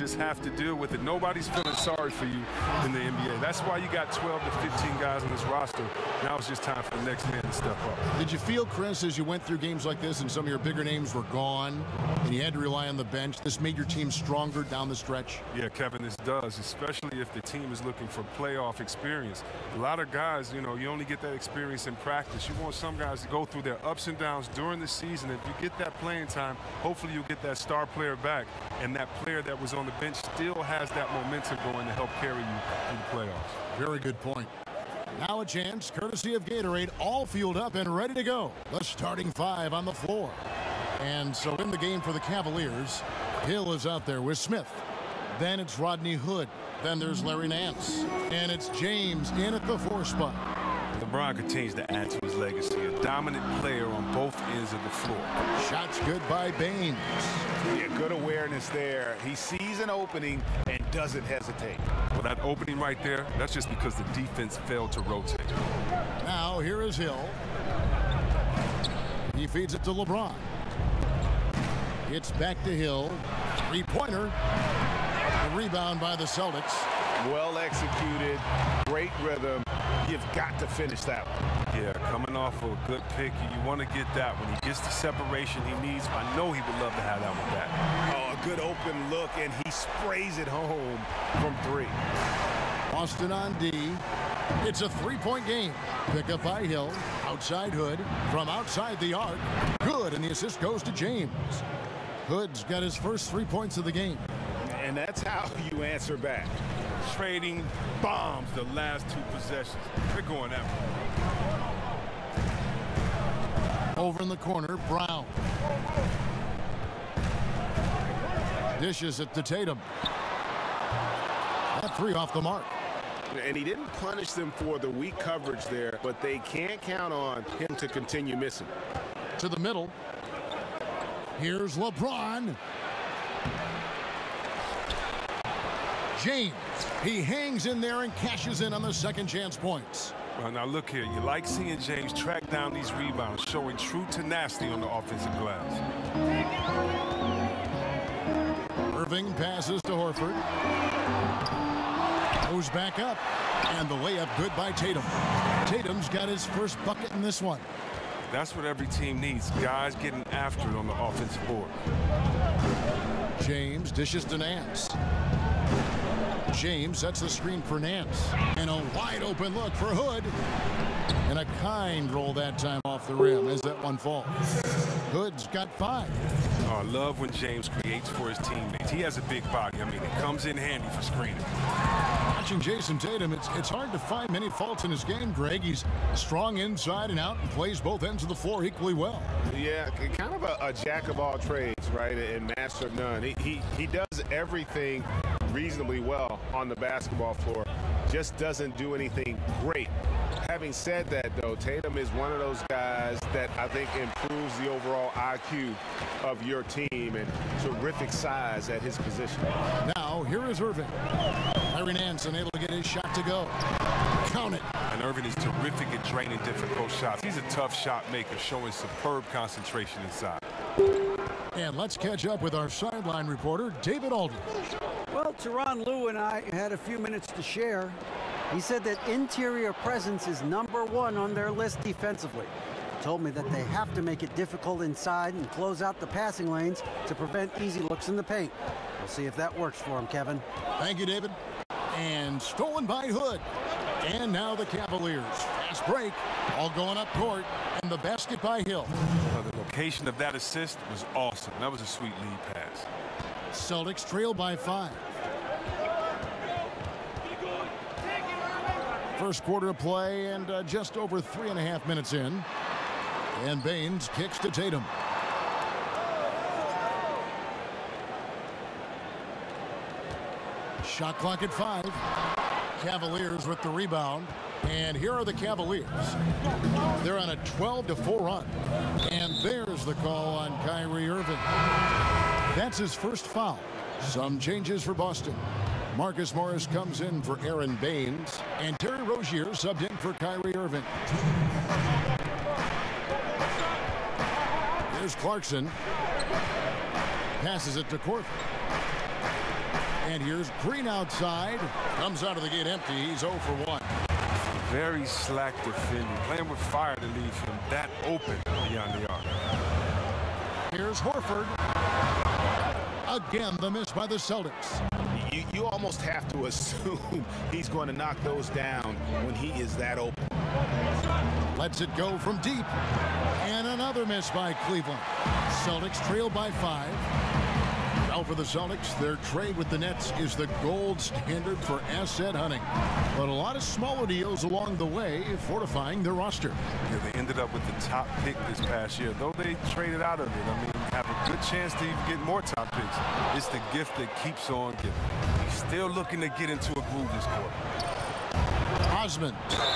just have to deal with it. Nobody's feeling sorry for you in the NBA. That's why you got 12 to 15 guys on this roster. Now it's just time for the next man to step up. Did you feel, Chris, as you went through games like this and some of your bigger names were gone and you had to rely on the bench, this made your team stronger down the stretch? Yeah, Kevin, this does, especially if the team is looking for playoff experience. A lot of guys, you know, you only get that experience in practice. You want some guys to go through their ups and downs during the season. If you get that playing time, hopefully you'll get that star player back, and that player that was on the bench still has that momentum going to help carry you through the playoffs. Very good point. Now a chance, courtesy of Gatorade, all fueled up and ready to go. The starting five on the floor. And so in the game for the Cavaliers, Hill is out there with Smith. Then it's Rodney Hood. Then there's Larry Nance. And it's James in at the 4 spot. LeBron continues to add to his legacy, a dominant player on both ends of the floor. Shots good by Baines. Yeah, good awareness there. He sees an opening and doesn't hesitate. Well, that opening right there, that's just because the defense failed to rotate. Now here is Hill. He feeds it to LeBron. It's back to Hill. Three-pointer. The rebound by the Celtics. Well executed, great rhythm. You've got to finish that one. Yeah, coming off of a good pick, you want to get that when he gets the separation he needs. I know he would love to have that one back. Oh, a good open look, and he sprays it home from 3. Austin on D. It's a 3-point game. Pick up by Hill. Outside Hood. From outside the arc. Good, and the assist goes to James. Hood's got his first 3 points of the game. And that's how you answer back. Trading bombs the last 2 possessions. They're going that way. Over in the corner, Brown. Dishes it to Tatum. That 3 off the mark. And he didn't punish them for the weak coverage there, but they can't count on him to continue missing. To the middle. Here's LeBron. James, he hangs in there and cashes in on the second chance points. Well, now look here. You like seeing James track down these rebounds, showing true tenacity on the offensive glass. Irving passes to Horford. Goes back up. And the layup good by Tatum. Tatum's got his first bucket in this one. That's what every team needs, guys getting after it on the offensive board. James dishes to Nance. James sets the screen for Nance. And a wide open look for Hood. And a kind roll that time off the rim as that one falls. Hood's got 5. Oh, I love when James creates for his teammates. He has a big body. I mean, it comes in handy for screening. Watching Jason Tatum, it's hard to find many faults in his game, Greg. He's strong inside and out and plays both ends of the floor equally well. Yeah, kind of a jack of all trades, right, and master of none. He does everything reasonably well on the basketball floor, just doesn't do anything great. Having said that, though, Tatum is one of those guys that I think improves the overall IQ of your team, and terrific size at his position. Now, here is Irving. Larry Nance unable to get his shot to go. Count it. And Irving is terrific at draining difficult shots. He's a tough shot maker, showing superb concentration inside. And let's catch up with our sideline reporter, David Aldridge. Well, Tyronn Lue and I had a few minutes to share. He said that interior presence is #1 on their list defensively. He told me that they have to make it difficult inside and close out the passing lanes to prevent easy looks in the paint. We'll see if that works for him, Kevin. Thank you, David. And stolen by Hood. And now the Cavaliers. Fast break. All going up court. And the basket by Hill. Well, the location of that assist was awesome. That was a sweet lead pass. Celtics trail by 5. First quarter of play and just over 3.5 minutes in. And Baines kicks to Tatum. Shot clock at 5. Cavaliers with the rebound. And here are the Cavaliers. They're on a 12-4 run. And there's the call on Kyrie Irving. That's his first foul. Some changes for Boston. Marcus Morris comes in for Aaron Baines. And Terry Rozier subbed in for Kyrie Irving. Here's Clarkson. Passes it to Korver. And here's Green outside. Comes out of the gate empty. He's 0 for 1. Very slack defending. Playing with fire to leave him that open beyond the arc. Here's Horford. Again, the miss by the Celtics. You almost have to assume he's going to knock those down when he is that open. Lets it go from deep. And another miss by Cleveland. Celtics trail by 5. Well, for the Celtics, their trade with the Nets is the gold standard for asset hunting. But a lot of smaller deals along the way, fortifying their roster. Yeah, they ended up with the top pick this past year. Though they traded out of it, I mean, have a good chance to even get more top picks. It's the gift that keeps on giving. He's still looking to get into a groove this quarter. Osman,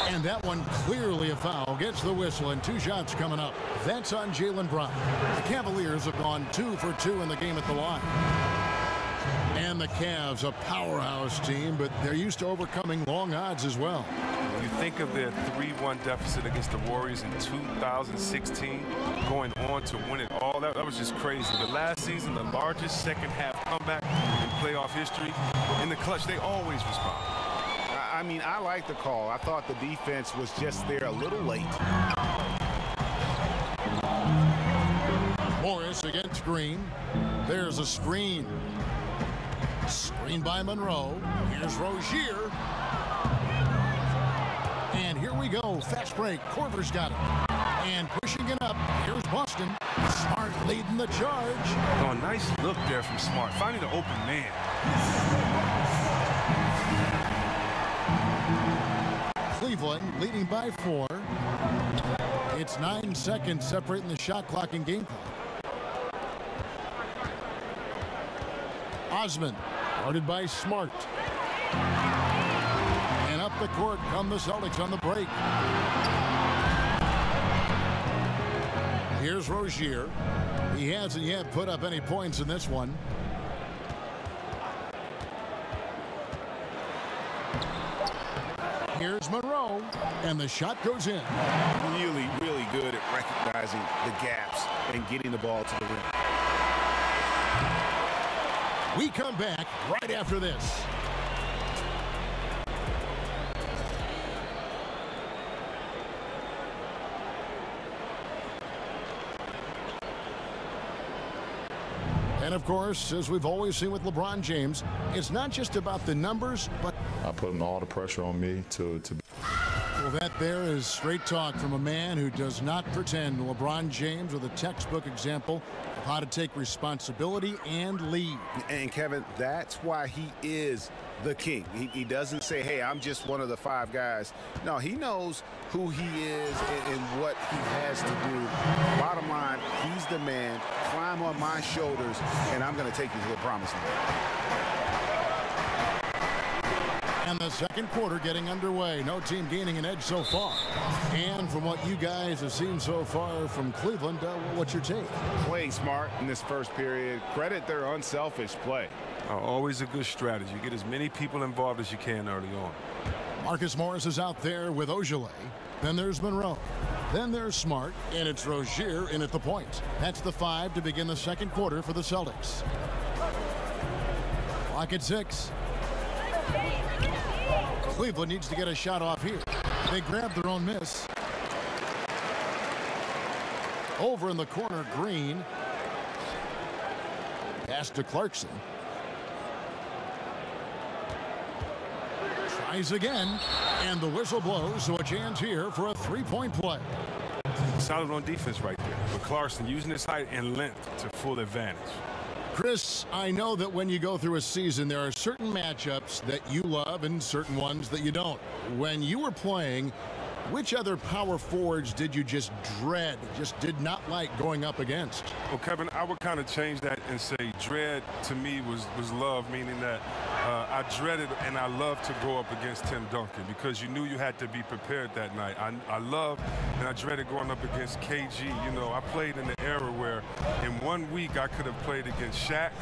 and that one clearly a foul. Gets the whistle, and 2 shots coming up. That's on Jaylen Brown. The Cavaliers have gone 2 for 2 in the game at the line. And the Cavs, a powerhouse team, but they're used to overcoming long odds as well. When you think of their 3-1 deficit against the Warriors in 2016, going on to win it all, that was just crazy. But last season, the largest second-half comeback in playoff history. In the clutch, they always respond. I mean, I like the call. I thought the defense was just there a little late. Morris against Green. There's a screen. Screen by Monroe. Here's Rozier. And here we go. Fast break. Korver's got it. And pushing it up. Here's Boston. Smart leading the charge. Oh, nice look there from Smart. Finding the open man. Cleveland leading by 4. It's 9 seconds separating the shot clock and game clock. Osman guarded by Smart. And up the court come the Celtics on the break. Here's Rozier. He hasn't yet put up any points in this one. Here's Monroe, and the shot goes in. Really, really good at recognizing the gaps and getting the ball to the rim. We come back right after this. And of course, as we've always seen with LeBron James, it's not just about the numbers, but I put all the pressure on me to well, that there is straight talk from a man who does not pretend. LeBron James with a textbook example of how to take responsibility and lead. And Kevin, that's why he is the king. He doesn't say, hey, I'm just one of the 5 guys. No, he knows who he is and what he has to do. Bottom line, he's the man. Climb on my shoulders, and I'm going to take you to the promised land. And the second quarter getting underway. No team gaining an edge so far. And from what you guys have seen so far from Cleveland, what's your take? Playing smart in this first period. Credit their unselfish play. Always a good strategy. Get as many people involved as you can early on. Marcus Morris is out there with Ojale. Then there's Monroe. Then there's Smart. And it's Rozier in at the point. That's the 5 to begin the second quarter for the Celtics. Clock at 6. Cleveland needs to get a shot off here. They grab their own miss. Over in the corner, Green. Pass to Clarkson. Tries again, and the whistle blows, so a chance here for a 3-point play. Solid on defense right there. But Clarkson using his height and length to full advantage. Chris, I know that when you go through a season, there are certain matchups that you love and certain ones that you don't. When you were playing, which other power forwards did you just dread, just did not like going up against? Well, Kevin, I would kind of change that and say dread to me was love, meaning that I dreaded and I loved to go up against Tim Duncan because you knew you had to be prepared that night. I loved and I dreaded going up against KG. You know, I played in the era where in 1 week I could have played against Shaq,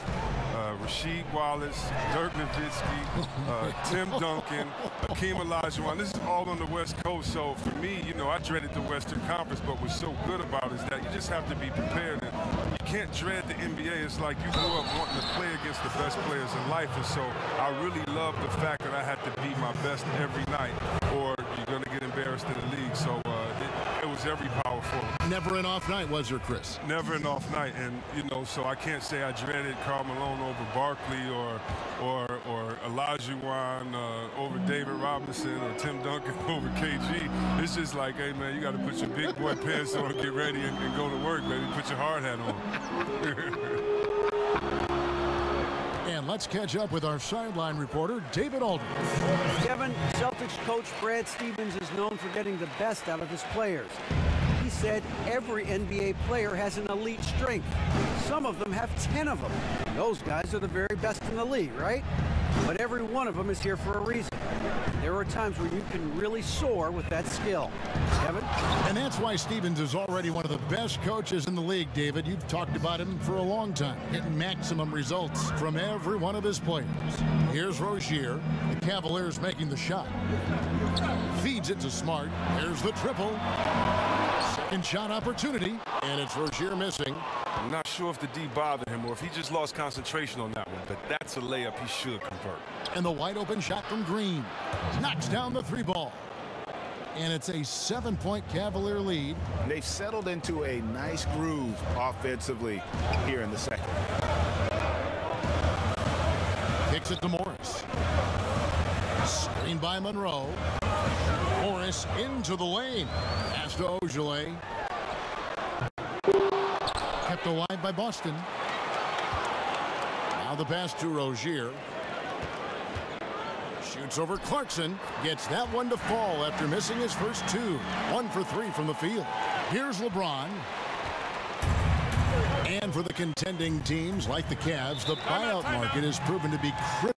Rasheed Wallace, Dirk Nowitzki, Tim Duncan, Hakeem Olajuwon. This is all on the West Coast, so for me, you know, I dreaded the Western Conference, but what's so good about it is that you just have to be prepared and you can't dread the NBA. It's like you grew up wanting to play against the best players in life, and so I really love the fact that I had to be my best every night, or you're going to get embarrassed in the league. So it was every power forward. Never an off night, was there, Chris? Never an off night, and so I can't say I dreaded Karl Malone over Barkley or Olajuwon over David Robinson or Tim Duncan over KG. It's just like, hey man, you got to put your big boy pants on, get ready, and go to work, baby. Put your hard hat on. And let's catch up with our sideline reporter, David Aldridge. Kevin, Celtics coach Brad Stevens is known for getting the best out of his players. He said every NBA player has an elite strength. Some of them have 10 of them. Those guys are the very best in the league, right? But every one of them is here for a reason. There are times where you can really soar with that skill. Kevin? And that's why Stevens is already one of the best coaches in the league, David. You've talked about him for a long time, getting maximum results from every one of his players. Here's Rozier, the Cavaliers making the shot. Feeds it to Smart. There's the triple. Second shot opportunity, and it's Rozier missing. I'm not sure if the D bothered him or if he just lost concentration on that one, but that's a layup he should convert. And the wide open shot from Green. Knocks down the three ball. And it's a 7-point Cavalier lead. They've settled into a nice groove offensively here in the second. Kicks it to Morris. Screen by Monroe. Morris into the lane. Pass to Ogilvy. Kept alive by Boston. Now the pass to Rozier. Shoots over Clarkson. Gets that one to fall after missing his first two. 1 for 3 from the field. Here's LeBron. And for the contending teams like the Cavs, the buyout market has proven to be critical.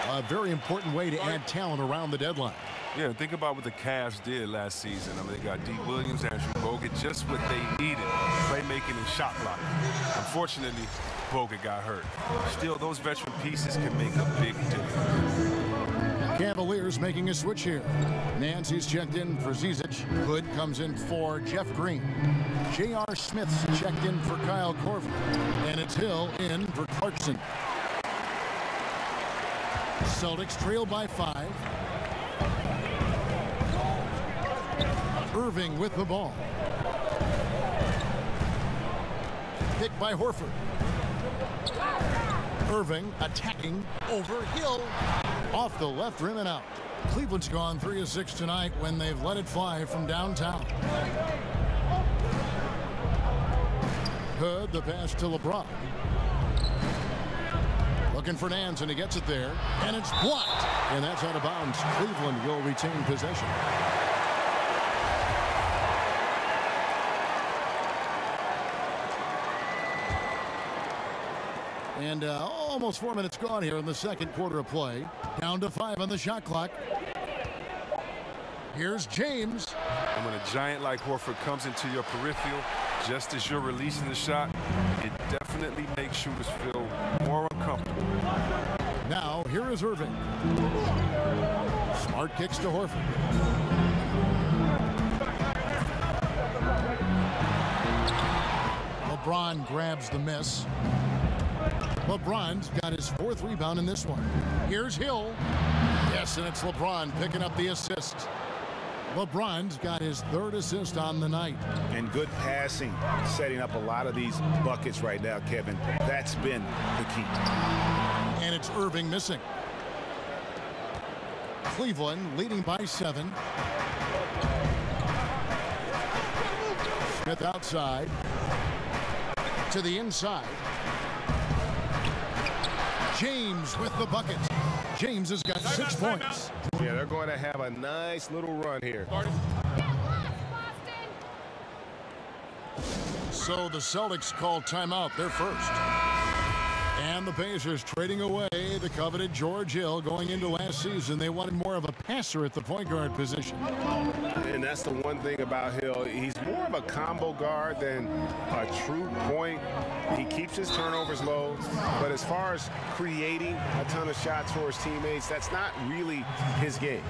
A very important way to add talent around the deadline. Yeah, think about what the Cavs did last season. I mean, they got D. Williams, Andrew Bogut, just what they needed, playmaking and shot blocking. Unfortunately, Bogut got hurt. Still, those veteran pieces can make a big difference. Cavaliers making a switch here. Nancy's checked in for Zizic. Hood comes in for Jeff Green. J.R. Smith's checked in for Kyle Korver. And it's Hill in for Clarkson. Celtics trail by 5. Irving with the ball. Picked by Horford. Irving attacking over Hill. Off the left rim and out. Cleveland's gone 3 of 6 tonight when they've let it fly from downtown. Hood, the pass to LeBron. Looking for Nance, and he gets it there. And it's blocked. And that's out of bounds. Cleveland will retain possession. And almost 4 minutes gone here in the second quarter of play. Down to 5 on the shot clock. Here's James. And when a giant like Horford comes into your peripheral, just as you're releasing the shot, it definitely makes shooters feel more uncomfortable. Now, here is Irving. Smart kicks to Horford. LeBron grabs the miss. LeBron's got his 4th rebound in this one. Here's Hill. Yes, and it's LeBron picking up the assist. LeBron's got his 3rd assist on the night. And good passing, setting up a lot of these buckets right now, Kevin. That's been the key. And it's Irving missing. Cleveland leading by 7. Smith outside. To the inside. James with the bucket. James has got 6 points. Yeah, they're going to have a nice little run here. So the Celtics call timeout, their first. And the Pacers trading away the coveted George Hill. Going into last season, they wanted more of a passer at the point guard position. And that's the one thing about Hill. He's more of a combo guard than a true point. He keeps his turnovers low, but as far as creating a ton of shots for his teammates, that's not really his game.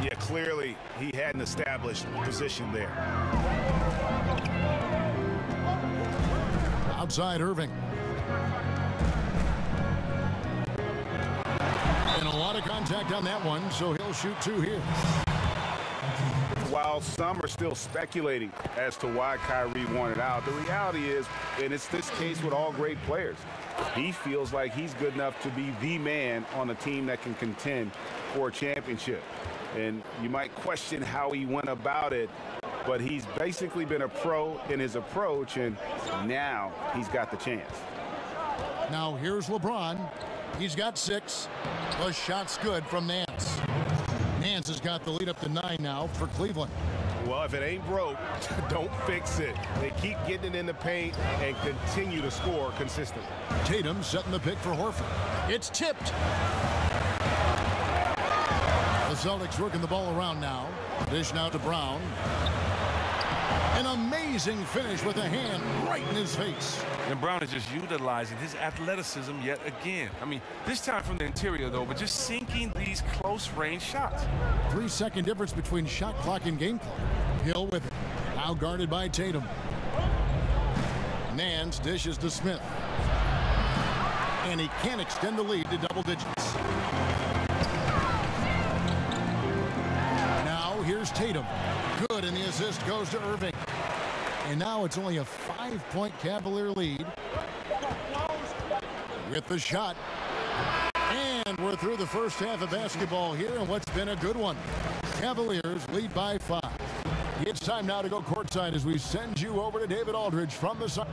Yeah, clearly he had an established position there. Outside Irving. And a lot of contact on that one, so he'll shoot 2 here. While some are still speculating as to why Kyrie wanted out, the reality is, and it's this case with all great players, he feels like he's good enough to be the man on a team that can contend for a championship. And you might question how he went about it, but he's basically been a pro in his approach, and now he's got the chance. Now here's LeBron. He's got 6. The shot's good from Nance. Nance has got the lead up to 9 now for Cleveland. Well, if it ain't broke, don't fix it. They keep getting it in the paint and continue to score consistently. Tatum setting the pick for Horford. It's tipped. The Celtics working the ball around now. Dish now to Brown. An amazing finish with a hand right in his face. And Brown is just utilizing his athleticism yet again. I mean, this time from the interior, though, but just sinking these close-range shots. 3-second difference between shot clock and game clock. Hill with it. Now guarded by Tatum. Nance dishes to Smith. And he can't extend the lead to double digits. Now here's Tatum. Good, and the assist goes to Irving. And now it's only a 5-point Cavalier lead. With the shot. And we're through the first half of basketball here, and what's been a good one. Cavaliers lead by 5. It's time now to go courtside as we send you over to David Aldridge from the side.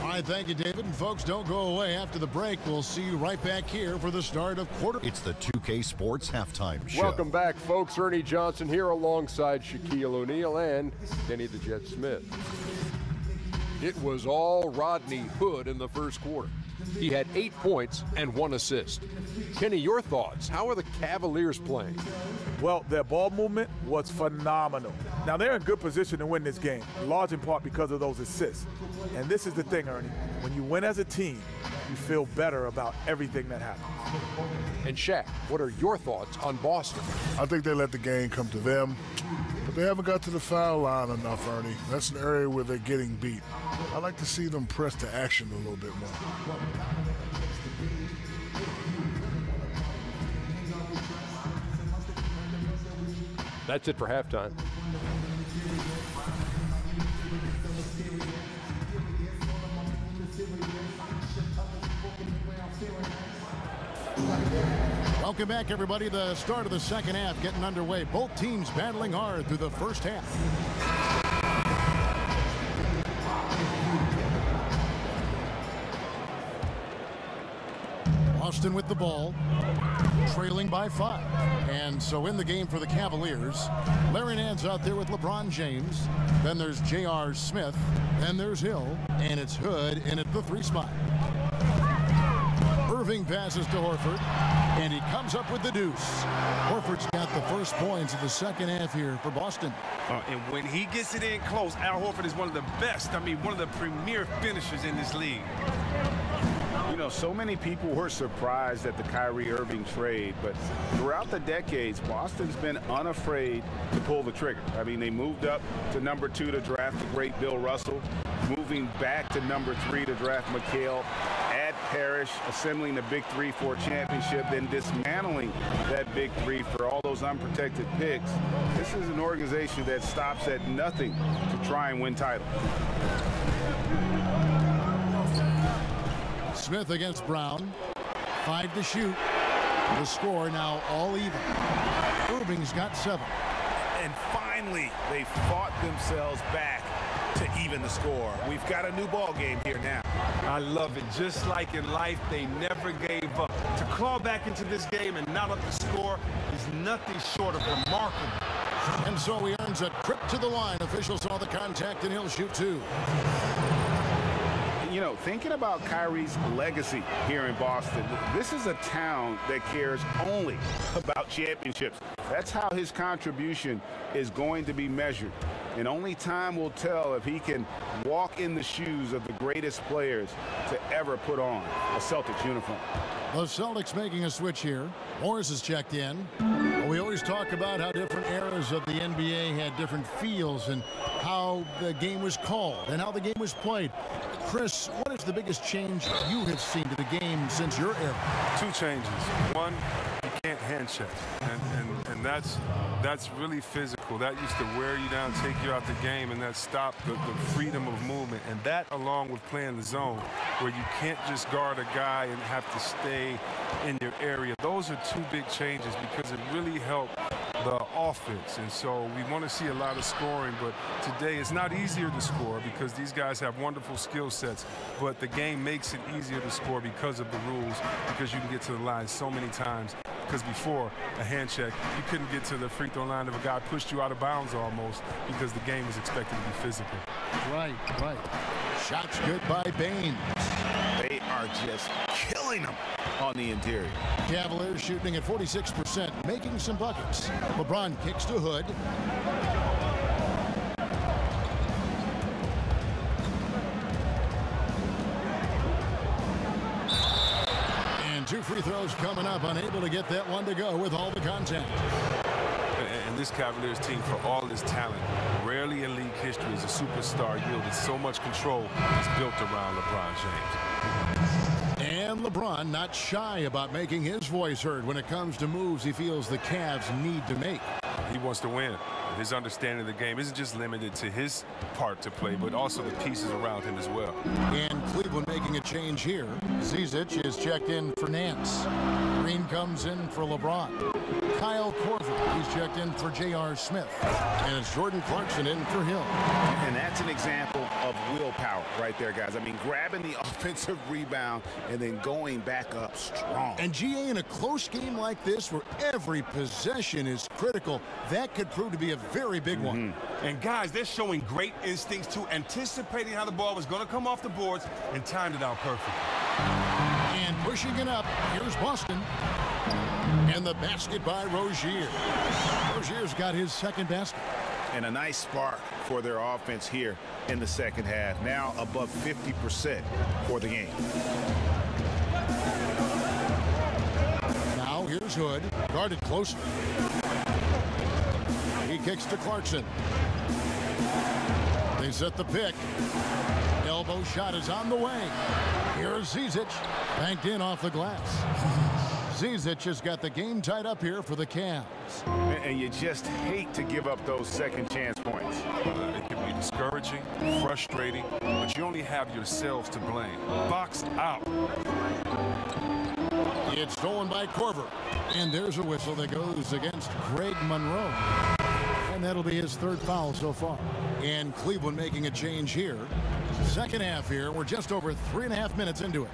All right, thank you, David. And folks, don't go away. After the break, we'll see you right back here for the start of quarter. It's the 2K Sports Halftime Show. Welcome back, folks. Ernie Johnson here alongside Shaquille O'Neal and Kenny the Jet Smith. It was all Rodney Hood in the first quarter. He had 8 points and 1 assist. Kenny, your thoughts? How are the Cavaliers playing? Well, their ball movement was phenomenal. Now, they're in good position to win this game, large in part because of those assists. And this is the thing, Ernie. When you win as a team, you feel better about everything that happens. And Shaq, what are your thoughts on Boston? I think they let the game come to them, but they haven't got to the foul line enough, Ernie. That's an area where they're getting beat. I like to see them press to action a little bit more. That's it for halftime. Welcome back, everybody. The start of the second half getting underway. Both teams battling hard through the first half. Boston with the ball, trailing by 5. And so in the game for the Cavaliers, Larry Nance out there with LeBron James. Then there's J.R. Smith. Then there's Hill. And it's Hood in at the 3 spot. Irving passes to Horford, and he comes up with the deuce. Horford's got the first points of the second half here for Boston. And when he gets it in close, Al Horford is one of the best, one of the premier finishers in this league. You know, so many people were surprised at the Kyrie Irving trade, but throughout the decades, Boston's been unafraid to pull the trigger. I mean, they moved up to number 2 to draft the great Bill Russell, moving back to number 3 to draft McHale, add Parrish, assembling the big 3 for a championship, then dismantling that big 3 for all those unprotected picks. This is an organization that stops at nothing to try and win titles. Smith against Brown. 5 to shoot. The score now all even. Irving's got 7. And finally, they fought themselves back to even the score. We've got a new ball game here now. I love it. Just like in life, they never gave up. To claw back into this game and not up the score is nothing short of remarkable. And so he earns a trip to the line. Officials saw the contact, and he'll shoot 2. You know, thinking about Kyrie's legacy here in Boston, this is a town that cares only about championships. That's how his contribution is going to be measured. And only time will tell if he can walk in the shoes of the greatest players to ever put on a Celtics uniform. The Celtics making a switch here. Morris is checked in. We always talk about how different eras of the NBA had different feels and how the game was called and how the game was played. Chris, what is the biggest change you have seen to the game since your era? Two changes. One, you can't hand check, and that's really physical. That used to wear you down, take you out the game, and that stopped the freedom of movement. And that, along with playing the zone, where you can't just guard a guy and have to stay in your area. Those are two big changes because it really helped the offense. And so we want to see a lot of scoring, but today it's not easier to score because these guys have wonderful skill sets, but the game makes it easier to score because of the rules, because you can get to the line so many times. Because before a hand check, you couldn't get to the free throw line if a guy pushed you out of bounds almost, because the game was expected to be physical. Right. Shots good by Bain. They are just killing them on the interior. Cavaliers shooting at 46%, making some buckets. LeBron kicks to Hood. And two free throws coming up, unable to get that one to go with all the contact. And this Cavaliers team, for all its talent, rarely in league history is a superstar yielded so much control is built around LeBron James. And LeBron not shy about making his voice heard when it comes to moves he feels the Cavs need to make. He wants to win. His understanding of the game isn't just limited to his part to play, but also the pieces around him as well. And Cleveland making a change here. Zizic is checked in for Nance. Green comes in for LeBron. Kyle Korver, he's checked in for J.R. Smith. And it's Jordan Clarkson in for Hill. And that's an example of willpower right there, guys. I mean, grabbing the offensive rebound and then going back up strong. And GA, in a close game like this where every possession is critical, that could prove to be a very big one. And guys, they're showing great instincts too, anticipating how the ball was going to come off the boards and timed it out perfectly. And pushing it up, here's Boston. And the basket by Rozier. Rozier's got his second basket. And a nice spark for their offense here in the second half. Now above 50% for the game. Now here's Hood, guarded closely. He kicks to Clarkson. They set the pick. Elbow shot is on the way. Here's Zizic, banked in off the glass. Zizic has got the game tied up here for the Cavs. And you just hate to give up those second chance points. It can be discouraging, frustrating, but you only have yourselves to blame. Box out. It's stolen by Korver. And there's a whistle that goes against Greg Monroe. And that'll be his third foul so far. And Cleveland making a change here. Second half here. We're just over 3.5 minutes into it.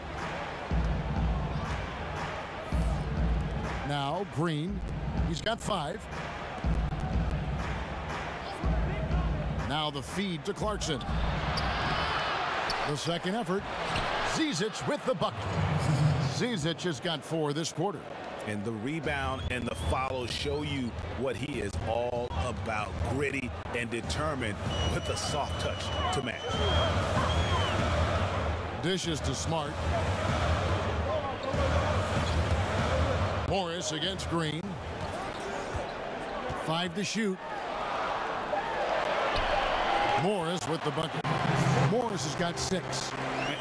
Now Green. He's got 5. Now the feed to Clarkson. The second effort. Zizic with the bucket. Zizic has got 4 this quarter. And the rebound and the follow show you what he is all about. Gritty and determined with a soft touch to match. Dishes to Smart. Morris against Green. 5 to shoot. Morris with the bucket. Morris has got 6.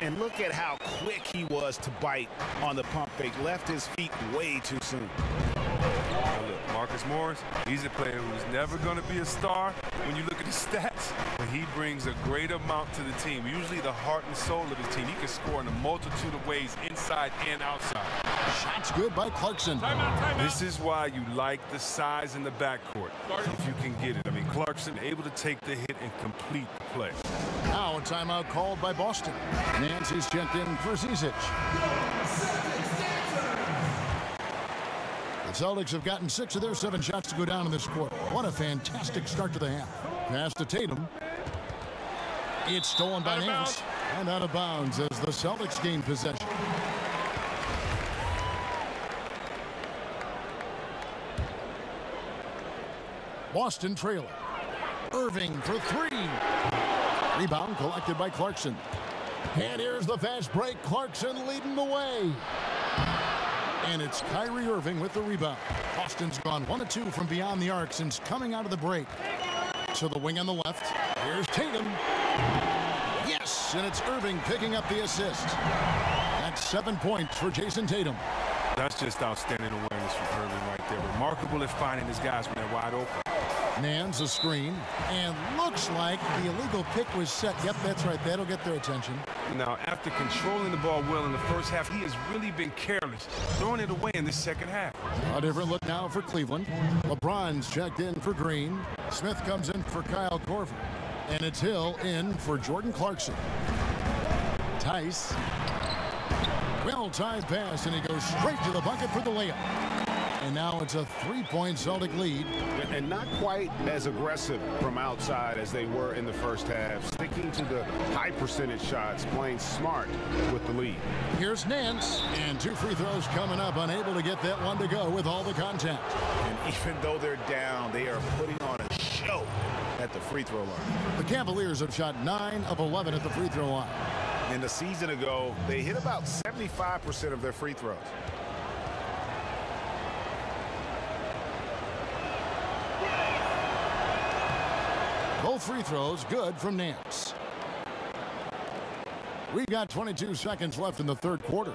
And look at how quick he was to bite on the pump fake. Left his feet way too soon. Look, Marcus Morris, he's a player who's never going to be a star when you look at his stats, but he brings a great amount to the team. Usually the heart and soul of the team. He can score in a multitude of ways, inside and outside. Shots good by Clarkson. This is why you like the size in the backcourt, if you can get it. I mean, Clarkson able to take the hit and complete the play. Now a timeout called by Boston. Nancy's checked in for Zizic. The Celtics have gotten 6 of their 7 shots to go down in this quarter. What a fantastic start to the half. Pass to Tatum. It's stolen by Nance. And out of bounds as the Celtics gain possession. Boston trailing. Irving for 3. Rebound collected by Clarkson. And here's the fast break. Clarkson leading the way. And it's Kyrie Irving with the rebound. Boston's gone 1 of 2 from beyond the arc since coming out of the break. To the wing on the left. Here's Tatum. Yes, and it's Irving picking up the assist. That's 7 points for Jason Tatum. That's just outstanding awareness from Irving right there. Remarkable at finding his guys when they're wide open. Nance a screen, and looks like the illegal pick was set. Yep, that's right. That'll get their attention. Now, after controlling the ball well in the first half, he has really been careless, throwing it away in the second half. A different look now for Cleveland. LeBron's checked in for Green. Smith comes in for Kyle Korver. And it's Hill in for Jordan Clarkson. Tice. Well-timed pass, and he goes straight to the bucket for the layup. And now it's a 3-point Celtic lead. And not quite as aggressive from outside as they were in the first half. Sticking to the high percentage shots, playing smart with the lead. Here's Nance, and 2 free throws coming up, unable to get that one to go with all the contact. And even though they're down, they are putting on a show at the free throw line. The Cavaliers have shot 9 of 11 at the free throw line. And a season ago, they hit about 75% of their free throws. Both free throws good from Nance. We've got 22 seconds left in the third quarter.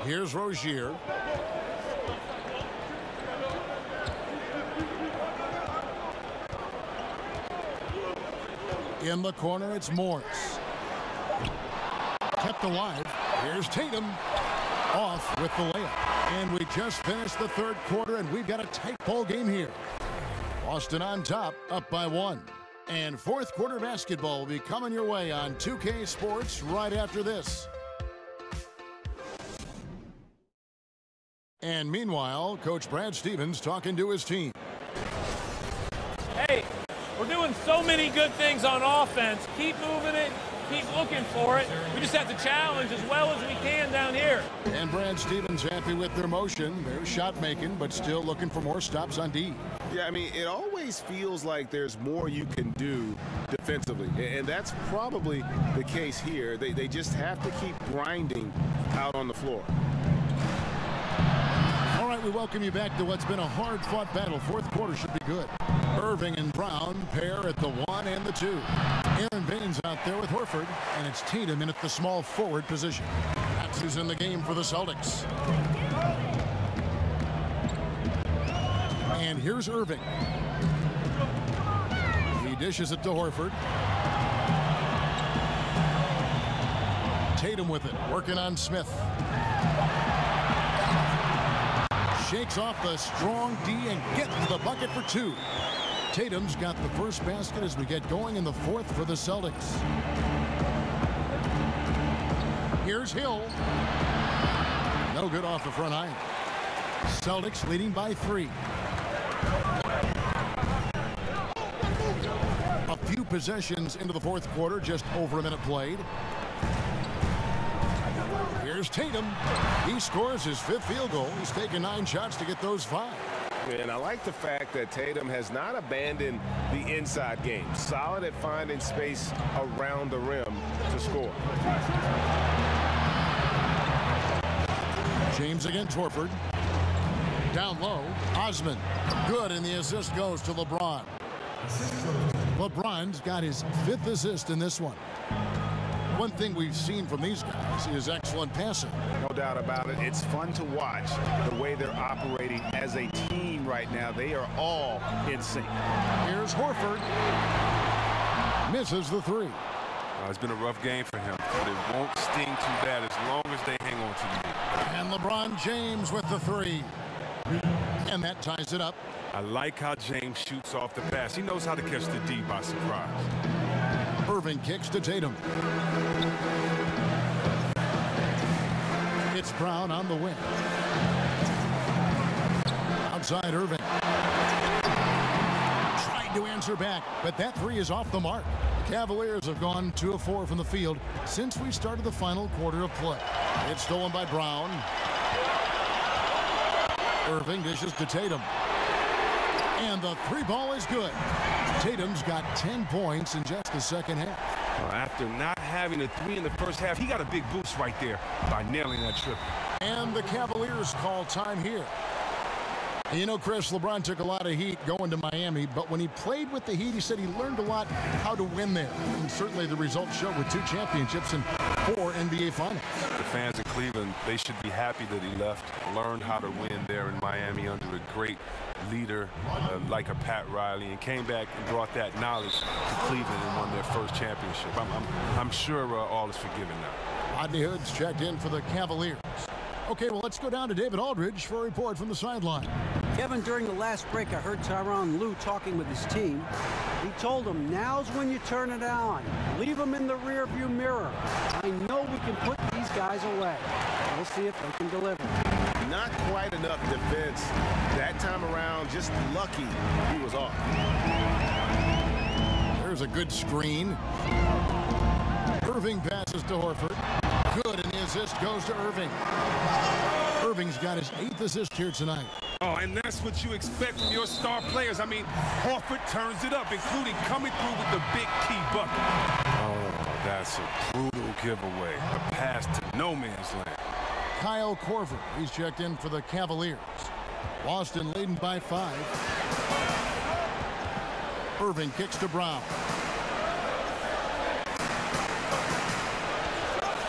Here's Rozier. In the corner, it's Morris. Kept alive. Here's Tatum. Off with the layup. And we just finished the third quarter, and we've got a tight ball game here. Boston on top, up by 1. And fourth quarter basketball will be coming your way on 2K Sports right after this. And meanwhile, Coach Brad Stevens talking to his team. Hey, we're doing so many good things on offense. Keep moving it. Keep looking for it. We just have to challenge as well as we can down here. And Brad Stevens happy with their motion. They're shot making, but still looking for more stops on D. Yeah, I mean, it always feels like there's more you can do defensively. And that's probably the case here. They just have to keep grinding out on the floor. All right, we welcome you back to what's been a hard-fought battle. Fourth quarter should be good. Irving and Brown pair at the 1 and the 2. Aaron Baines out there with Horford, and it's Tatum in at the small forward position. That's who's in the game for the Celtics. And here's Irving. He dishes it to Horford. Tatum with it, working on Smith. Shakes off the strong D and gets the bucket for 2. Tatum's got the first basket as we get going in the fourth for the Celtics. Here's Hill. No good off the front iron. Celtics leading by 3. A few possessions into the fourth quarter, just over a minute played. Here's Tatum. He scores his 5th field goal. He's taken 9 shots to get those 5. And I like the fact that Tatum has not abandoned the inside game. Solid at finding space around the rim to score. James against Horford. Down low, Osman. Good, and the assist goes to LeBron. LeBron's got his 5th assist in this one. One thing we've seen from these guys is excellent passing. No doubt about it. It's fun to watch the way they're operating as a team right now. They are all in sync. Here's Horford. Misses the 3. It's been a rough game for him, but it won't sting too bad as long as they hang on to the lead. And LeBron James with the 3. And that ties it up. I like how James shoots off the pass. He knows how to catch the D by surprise. Irving kicks to Tatum. It's Brown on the wing. Outside Irving. Tried to answer back, but that 3 is off the mark. The Cavaliers have gone 2 of 4 from the field since we started the final quarter of play. It's stolen by Brown. Irving dishes to Tatum. And the 3 ball is good. Tatum's got 10 points in just the second half. After not having a 3 in the first half, he got a big boost right there by nailing that triple. And the Cavaliers call time here. You know, Chris, LeBron took a lot of heat going to Miami, but when he played with the Heat, he said he learned a lot how to win there. And certainly the results show with 2 championships and 4 NBA Finals. The fans in Cleveland, they should be happy that he left, learned how to win there in Miami under a great leader like a Pat Riley, and came back and brought that knowledge to Cleveland and won their first championship. I'm sure all is forgiven now. Rodney Hood's checked in for the Cavaliers. Okay, well, let's go down to David Aldridge for a report from the sideline. Kevin, during the last break, I heard Tyronn Lue talking with his team. He told them, now's when you turn it on. Leave them in the rearview mirror. I know we can put these guys away. We'll see if they can deliver. Not quite enough defense that time around. Just lucky he was off. There's a good screen. Irving passes to Horford. Good, and the assist goes to Irving. Irving's got his 8th assist here tonight. Oh, and that's what you expect from your star players. I mean, Horford turns it up, including coming through with the big key bucket. Oh, that's a brutal giveaway. A pass to no man's land. Kyle Korver, he's checked in for the Cavaliers. Boston leading by 5. Irving kicks to Brown.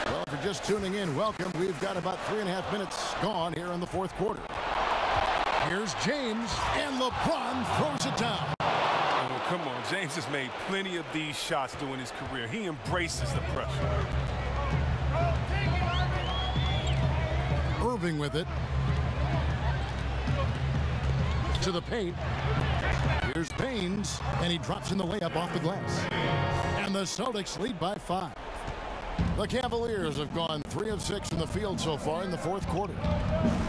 Well, if you're just tuning in, welcome. We've got about 3.5 minutes gone here in the 4th quarter. Here's James, and LeBron throws it down. Oh, come on. James has made plenty of these shots during his career. He embraces the pressure. Irving with it. To the paint. Here's Baines, and he drops in the layup off the glass. And the Celtics lead by 5. The Cavaliers have gone 3 of 6 from the field so far in the 4th quarter.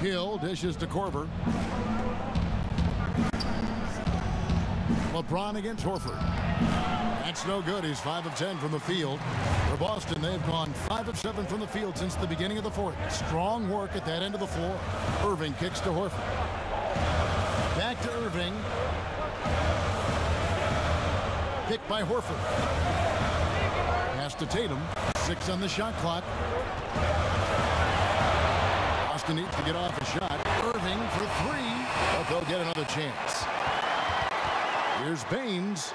Hill dishes to Korver. LeBron against Horford. That's no good. He's 5 of 10 from the field. For Boston, they've gone 5 of 7 from the field since the beginning of the 4th. Strong work at that end of the floor. Irving kicks to Horford. Back to Irving. Picked by Horford. Pass to Tatum. 6 on the shot clock. Boston needs to get off a shot. Irving for 3, but they'll get another chance. Here's Baines.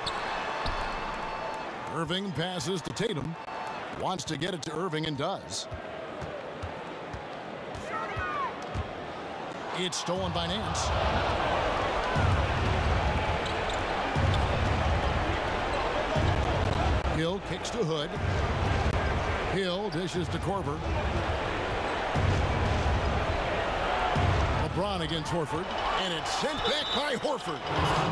Irving passes to Tatum. Wants to get it to Irving and does. It's stolen by Nance. Hill kicks to Hood. Hill dishes to Korver. LeBron against Horford, and it's sent back by Horford.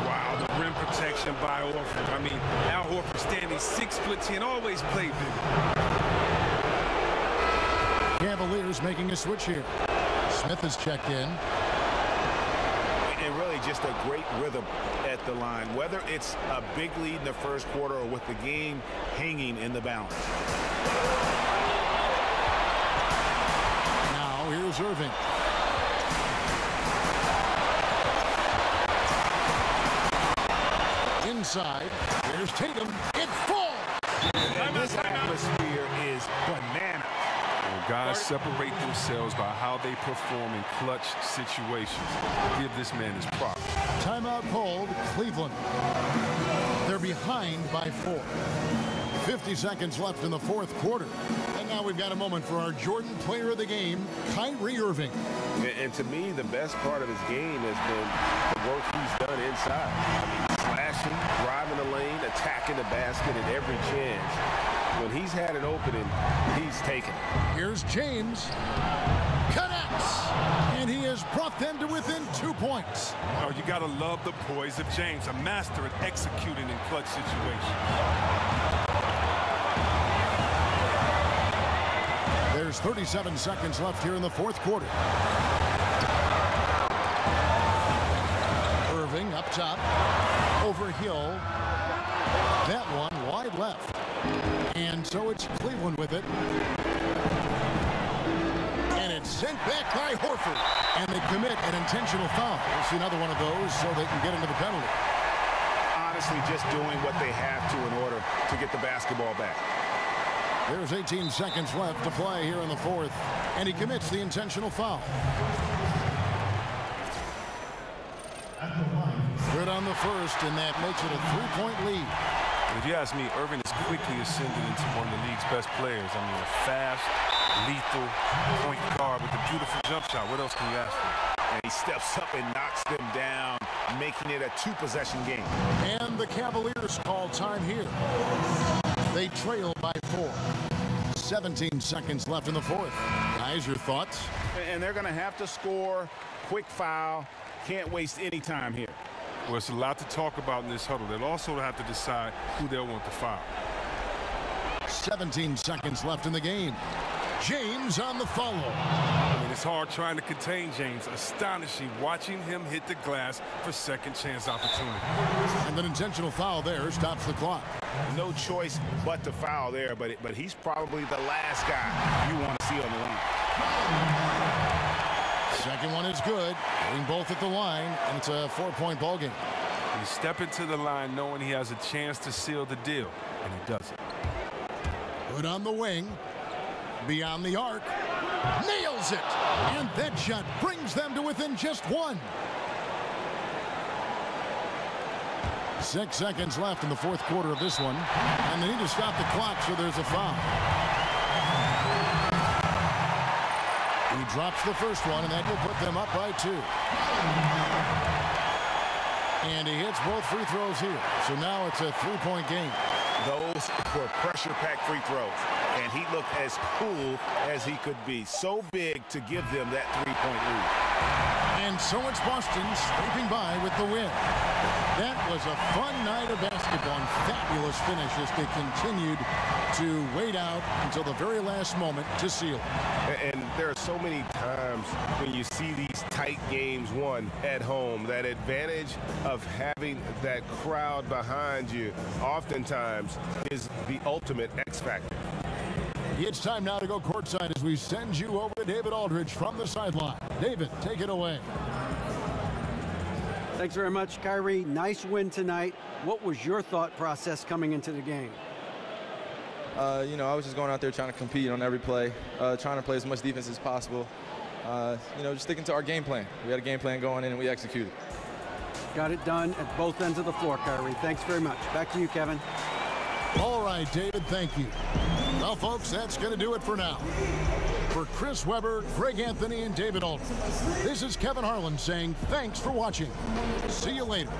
Wow, the rim protection by Horford. I mean, Al Horford standing 6'10", always played big. Cavaliers making a switch here. Smith is checked in. And really just a great rhythm at the line, whether it's a big lead in the 1st quarter or with the game hanging in the balance. Now here's Irving. Inside, here's Tatum. It falls! And this atmosphere is banana. Guys separate themselves by how they perform in clutch situations. Give this man his props. Timeout called, Cleveland. They're behind by 4. 50 seconds left in the 4th quarter. And now we've got a moment for our Jordan player of the game, Kyrie Irving. And to me, the best part of his game has been the work he's done inside. I mean, slashing, driving the lane, attacking the basket at every chance. When he's had an opening, he's taken it. Here's James. Connects! And he has brought them to within 2 points. Oh, you got to love the poise of James, a master at executing in clutch situations. There's 37 seconds left here in the 4th quarter. Irving up top. Over Hill. That one wide left. And so it's Cleveland with it. And it's sent back by Horford. And they commit an intentional foul. We'll see another one of those so they can get into the penalty. Honestly, just doing what they have to in order to get the basketball back. There's 18 seconds left to play here in the fourth, and he commits the intentional foul. Good on the first, and that makes it a 3-point lead. If you ask me, Irving has quickly ascended into one of the league's best players. I mean, a fast, lethal point guard with a beautiful jump shot. What else can you ask for? And he steps up and knocks them down, making it a 2-possession game. And the Cavaliers call time here. They trail by 4. 17 seconds left in the fourth. Guys, your thoughts? And they're going to have to score. Quick foul. Can't waste any time here. Well, it's a lot to talk about in this huddle. They'll also have to decide who they'll want to foul. 17 seconds left in the game. James on the follow. I mean, it's hard trying to contain James. Astonishing watching him hit the glass for second chance opportunity. And an intentional foul there stops the clock. No choice but to foul there, but he's probably the last guy you want to see on the line. Second one is good. Getting both at the line, and it's a 4-point ball game. You step into the line knowing he has a chance to seal the deal, and he does it. Good on the wing. Beyond the arc. Nails it! And that shot brings them to within just 1. 6 seconds left in the fourth quarter of this one. And they need to stop the clock, so there's a foul. He drops the first one, and that will put them up by 2. And he hits both free throws here. So now it's a 3-point game. Those were pressure-packed free throws, and he looked as cool as he could be. So big to give them that 3-point lead. And so it's Boston scraping by with the win. That was a fun night of basketball and fabulous finish as they continued to wait out until the very last moment to seal. And there are so many times when you see these tight games won at home, that advantage of having that crowd behind you oftentimes is the ultimate X factor. It's time now to go courtside as we send you over to David Aldridge from the sideline. David, take it away. Thanks very much, Kyrie. Nice win tonight. What was your thought process coming into the game? I was just going out there trying to compete on every play, trying to play as much defense as possible. Just sticking to our game plan. We had a game plan going in, and we executed. Got it done at both ends of the floor, Kyrie. Thanks very much. Back to you, Kevin. All right, David, thank you. Well, folks, that's going to do it for now. For Chris Webber, Greg Anthony, and David Aldridge, this is Kevin Harlan saying thanks for watching. See you later.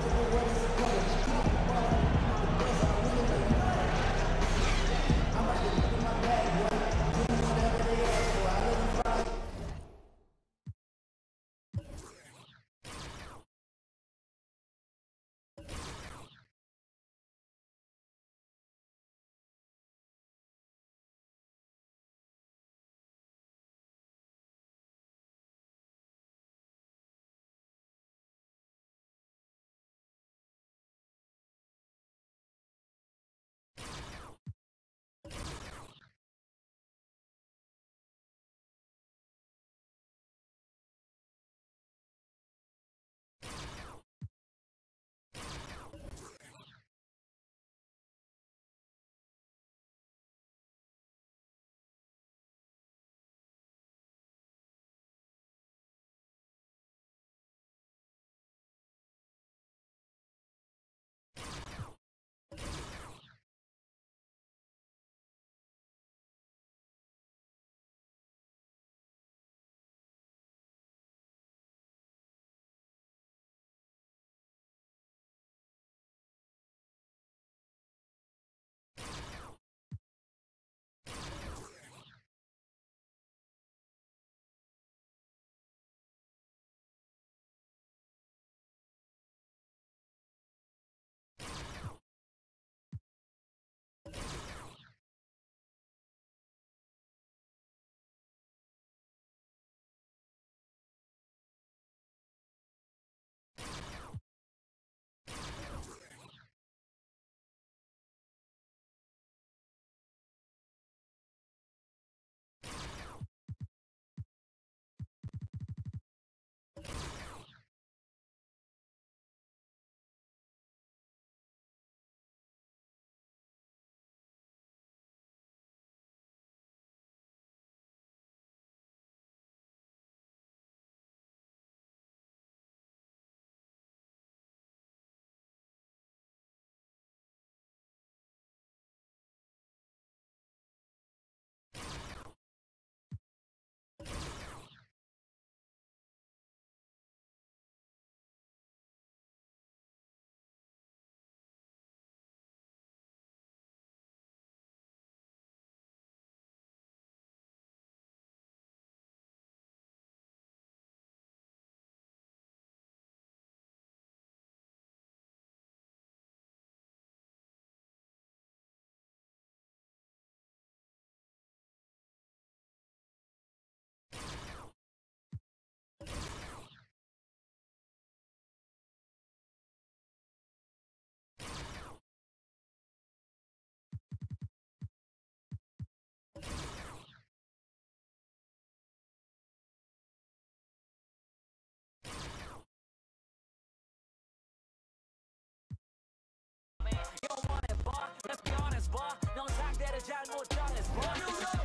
Let's be honest, boy. No talk that a jar, no chance, boy.